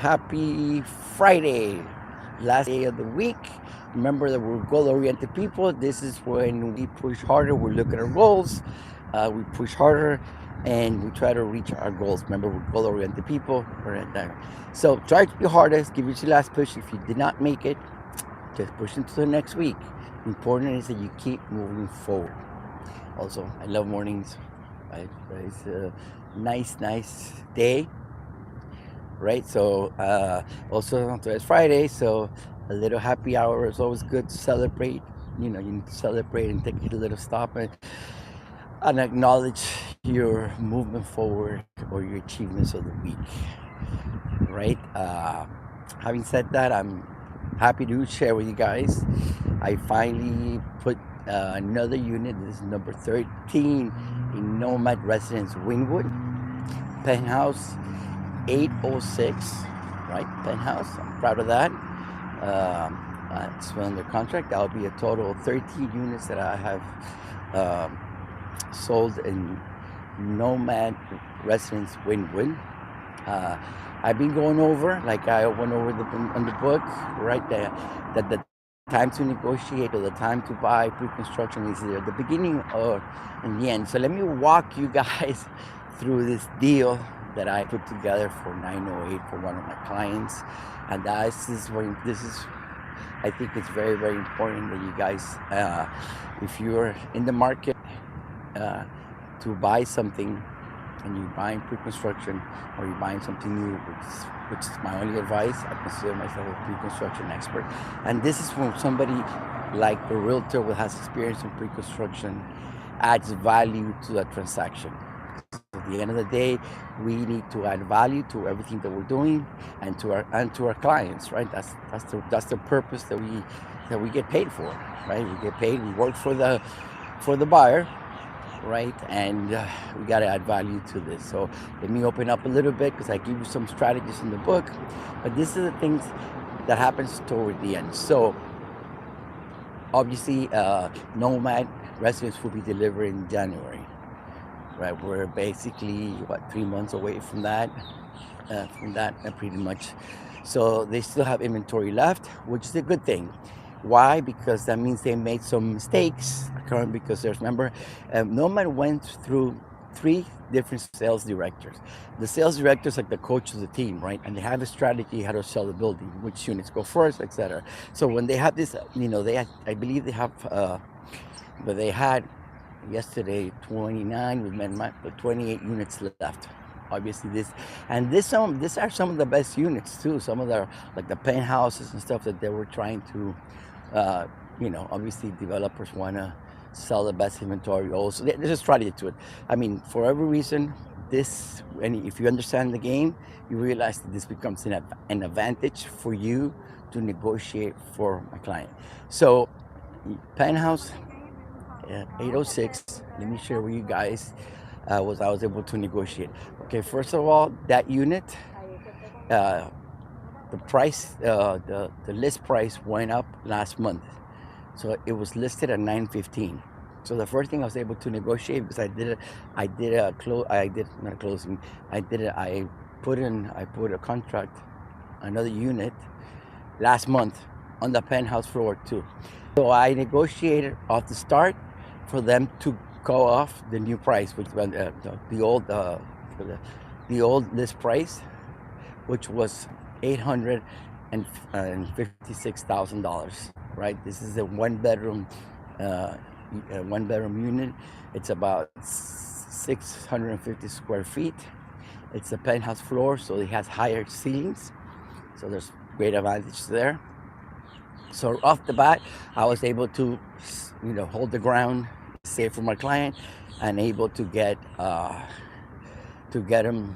Happy Friday, last day of the week. Remember that we're goal-oriented people. This is when we push harder. We look at our goals. We push harder, and we try to reach our goals. Remember, we're goal-oriented people. We're at that. So try to be hardest. Give it your last push. If you did not make it, just push into the next week. Important is that you keep moving forward. Also, I love mornings. It's a nice day, right? So also today's Friday, so a little happy hour is always good to celebrate. You need to celebrate and take a little stop and acknowledge your movement forward or your achievements of the week, right? Having said that, I'm happy to share with you guys. I finally put another unit. This is number 13 in Nomad Residence Wynwood, penthouse 806, right? Penthouse. I'm proud of that. It's under contract. That'll be a total of 13 units that I have um, sold in Nomad Residence Wynwood. Uh, I've been going over, like I went over on the book, right? That the time to negotiate or the time to buy pre-construction is either the beginning or in the end. So let me walk you guys through this deal that I put together for 908 for one of my clients, and this is I think it's very important that you guys, if you're in the market uh, to buy something and you're buying pre-construction or you're buying something new, which is my only advice. I consider myself a pre-construction expert, and this is from somebody like a realtor who has experience in pre-construction, adds value to the transaction. So at the end of the day, we need to add value to everything that we're doing and to our clients, right? That's the purpose that we get paid for, right? We get paid. We work for the buyer, right? And we got to add value to this. So let me open up a little bit because I give you some strategies in the book, but this is the things that happens toward the end. So obviously, Nomad residents will be delivered in January, right? We're basically 3 months away from that pretty much. So they still have inventory left, which is a good thing. Why? Because that means they made some mistakes. Current because there's remember, Nomad went through three different sales directors. The sales directors like the coach of the team, right? And they have a strategy how to sell the building, which units go first, etc. So when they have this, I believe they have, but they had yesterday 29 with but 28 units left. Obviously these are some of the best units too, some of the like the penthouses and stuff that they were trying to obviously developers want to sell the best inventory also. There's a strategy to it. I mean, for every reason, and if you understand the game, you realize that this becomes an advantage for you to negotiate for my client. So penthouse 806. Let me share with you guys was I was able to negotiate. Okay, first of all, that unit, uh, the price, the list price went up last month, so it was listed at 915. So the first thing I was able to negotiate because I did not a closing, I put a contract, another unit last month on the penthouse floor too. So I negotiated off the start for them to go off the new price, which was the old list price, which was $856,000. Right, this is a one bedroom unit. It's about 650 square feet. It's a penthouse floor, so it has higher ceilings. So there's great advantage there. So off the bat, I was able to, hold the ground, save for my client, and able to get him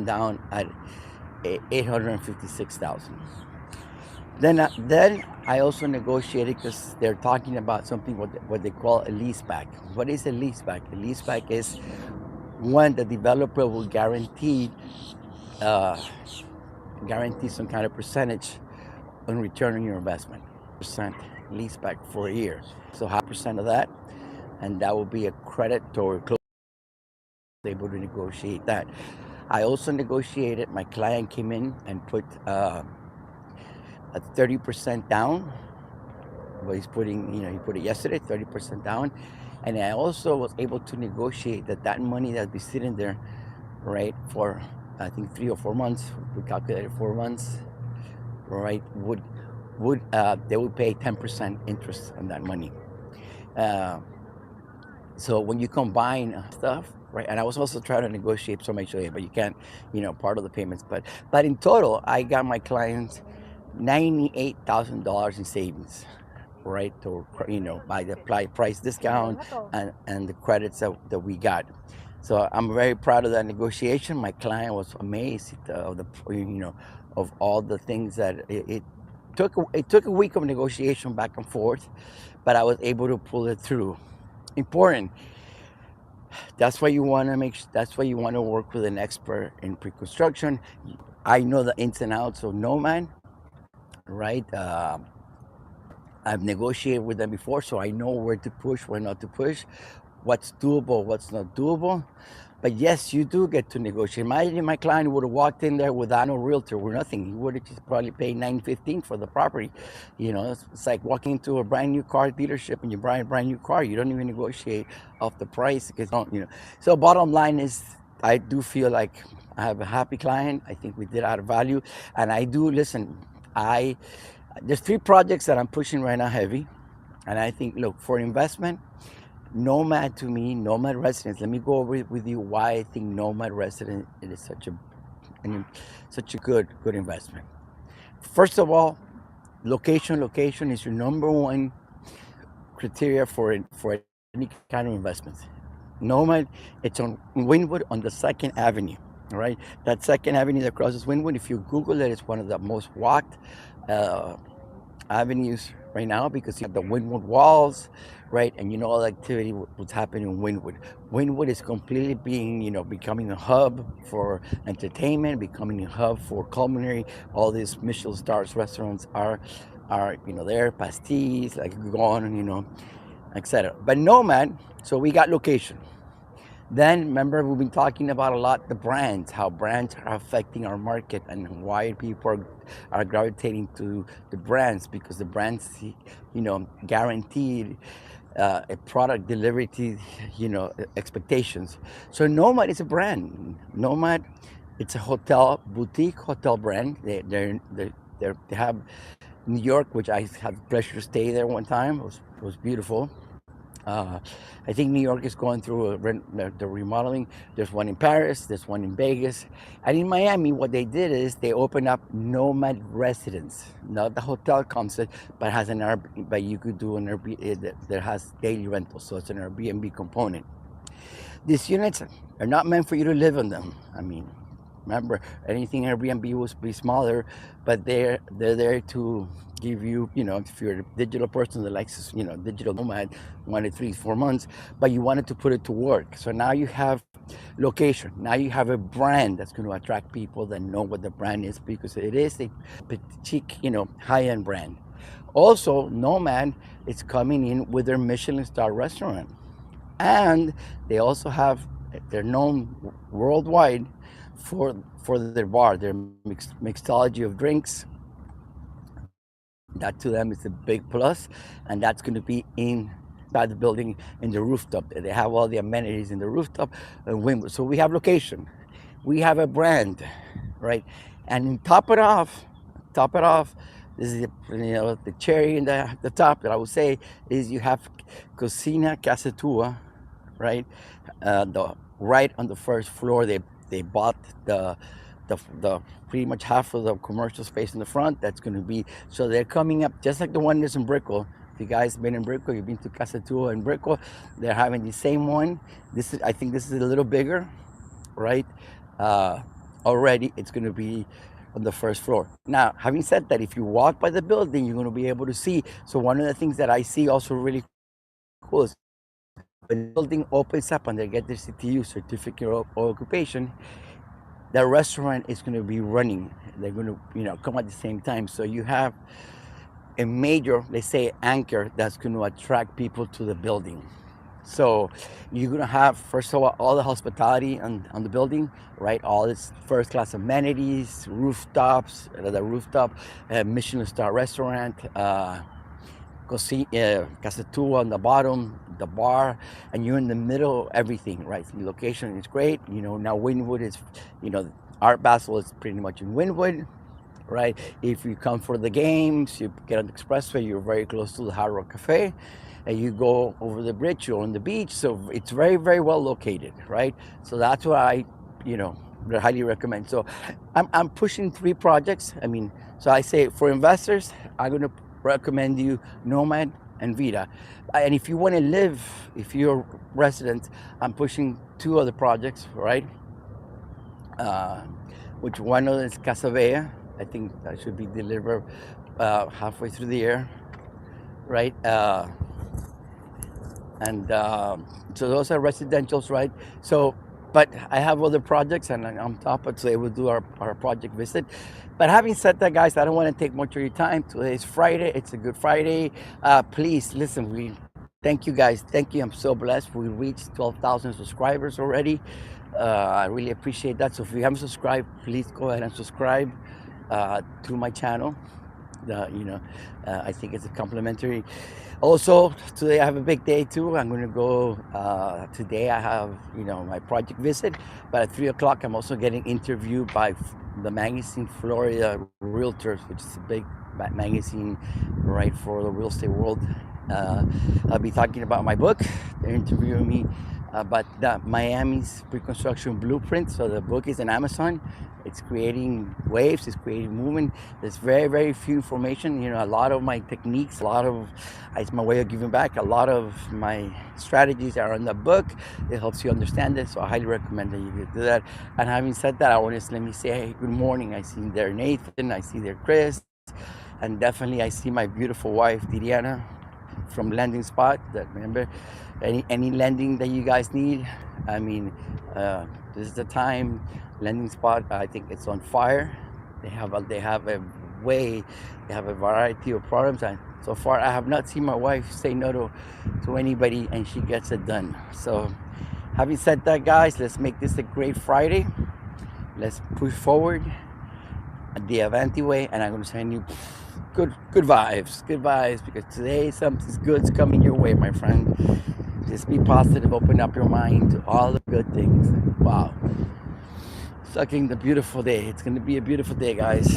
down at 856,000. Then I also negotiated because they're talking about something what they call a lease back. What is a lease back? A lease back is when the developer will uh, guarantee some kind of percentage on return on your investment. Percent lease back for a year. So half percent of that, and that will be a credit toward close able to negotiate that. I also negotiated. My client came in and put a 30% down. Well, he's putting, he put it yesterday, 30% down. And I also was able to negotiate that money that'd be sitting there, right, for I think 3 or 4 months. We calculated 4 months, right? Would they would pay 10% interest on that money. Uh, so when you combine stuff, right, and I was also trying to negotiate some HOA, but you can't, part of the payments. But in total, I got my clients $98,000 in savings, right? To by the price discount and the credits that we got. So I'm very proud of that negotiation. My client was amazed of the of all the things that it took. It took a week of negotiation back and forth, but I was able to pull it through. Important. That's why you want to That's why you want to work with an expert in pre-construction. I know the ins and outs of Nomad, right? I've negotiated with them before, so I know where to push, where not to push, what's doable, what's not doable. But yes, you do get to negotiate. Imagine my client would have walked in there without no realtor, with nothing. He would have just probably paid $915 for the property. It's like walking into a brand new car dealership and you buy a brand new car. You don't even negotiate off the price because So bottom line is, I do feel like I have a happy client. I think we did add value, and I do listen. There's 3 projects that I'm pushing right now heavy, and I think, look, for investment, Nomad to me, Nomad Residence. Let me go over with you why I think Nomad Residence is such a good investment. First of all, location. Location is your number one criteria for any kind of investment. Nomad, it's on Wynwood on the 2nd Avenue. All right, that 2nd Avenue that crosses Wynwood. If you Google it, it's one of the most walked uh, avenues right now because you have the Wynwood walls, right? And all the activity what's happening in Wynwood. Wynwood is completely becoming a hub for entertainment, becoming a hub for culinary. All these Michelin stars restaurants are there, pasties, like go on, etc. But Nomad, so we got location. Then remember we've been talking about a lot the brands, how brands are affecting our market and why people are gravitating to the brands because the brands, guaranteed a product delivery to expectations. So Nomad is a brand. Nomad, it's a hotel boutique hotel brand. They have New York, which I had the pleasure to stay there one time. It was beautiful. Uh, I think New York is going through the remodeling. There's one in Paris, there's one in Vegas. And in Miami, what they did is they opened up Nomad Residence, not the hotel concept, but has but you could do an Airbnb that has daily rentals, so it's an Airbnb component. These units are not meant for you to live in them. I mean, remember, anything Airbnb will be smaller, but they're there to give you, if you're a digital person that likes, digital nomad, 1 to 3, 4 months, but you wanted to put it to work. So now you have location. Now you have a brand that's going to attract people that know what the brand is because it is a chic, high-end brand. Also, Nomad is coming in with their Michelin star restaurant. And they also have, they're known worldwide for their bar, their mixology of drinks. That to them is a big plus, and that's going to be inside the building in the rooftop. They have all the amenities in the rooftop and window. So we have location, we have a brand, right? And top it off. This is the cherry in the top that I would say is you have Cocina Casa Tua, right? Right on the first floor. They bought the pretty much half of the commercial space in the front. That's going to be, so they're coming up just like the one that's in Brickell. If you guys been in Brickell, you've been to Casa Tua in Brickell, they're having the same one. I think this is a little bigger, right? Already it's going to be on the first floor. Now, having said that, if you walk by the building, you're going to be able to see. So one of the things that I see also really cool is when the building opens up and they get their CTU, certificate of occupation, the restaurant is going to be running. They're going to come at the same time. So you have a major, let's say, anchor that's going to attract people to the building. So you're gonna have first of all the hospitality on the building, right? All its first class amenities, rooftops, the rooftop, Michelin star restaurant, Casa Tua on the bottom, the bar, and you're in the middle. Everything, right? The location is great. Now Wynwood is, Art Basel is pretty much in Wynwood, right? If you come for the games, you get on the expressway, you're very close to the Hard Rock Cafe, and you go over the bridge, you're on the beach. So it's very, very well located, right? So that's what I, you know, highly recommend. So I'm pushing three projects. I mean, so I say for investors, I'm going to recommend you Nomad and Vita. And if you want to live, if you're a resident, I'm pushing two other projects, right? uh, which one of them is Casavea. I think that should be delivered halfway through the year, right? And so those are residentials, right? So, but I have other projects, and on top of today we'll do our project visit. But having said that, guys, I don't want to take much of your time. Today is Friday. It's a good Friday. Please listen. We thank you, guys. Thank you. I'm so blessed. We reached 12,000 subscribers already. I really appreciate that. So if you haven't subscribed, please go ahead and subscribe to my channel. I think it's a complimentary. Also, today I have a big day too. I'm going to go. Today I have my project visit, but at 3 o'clock I'm also getting interviewed by the magazine Florida Realtors, which is a big magazine, right, for the real estate world. I'll be talking about my book. They're interviewing me about the Miami's pre-construction blueprint. So the book is on Amazon. It's creating waves, it's creating movement. There's very, very few information. A lot of my techniques, it's my way of giving back. A lot of my strategies are in the book. It helps you understand it. So I highly recommend that you do that. And having said that, let me say, hey, good morning. I see there Nathan, I see there Chris, and definitely I see my beautiful wife, Diriana, from Landing Spot. That, remember, any lending that you guys need, I mean, this is the time. Landing Spot, I think it's on fire. They have a variety of programs, and so far I have not seen my wife say no to anybody, and she gets it done. So having said that, guys, let's make this a great Friday. Let's push forward the Avanti way, and I'm going to send you good vibes, because today something good's coming your way, my friend. Just be positive, open up your mind to all the good things. Wow. Sucking the beautiful day. It's going to be a beautiful day, guys.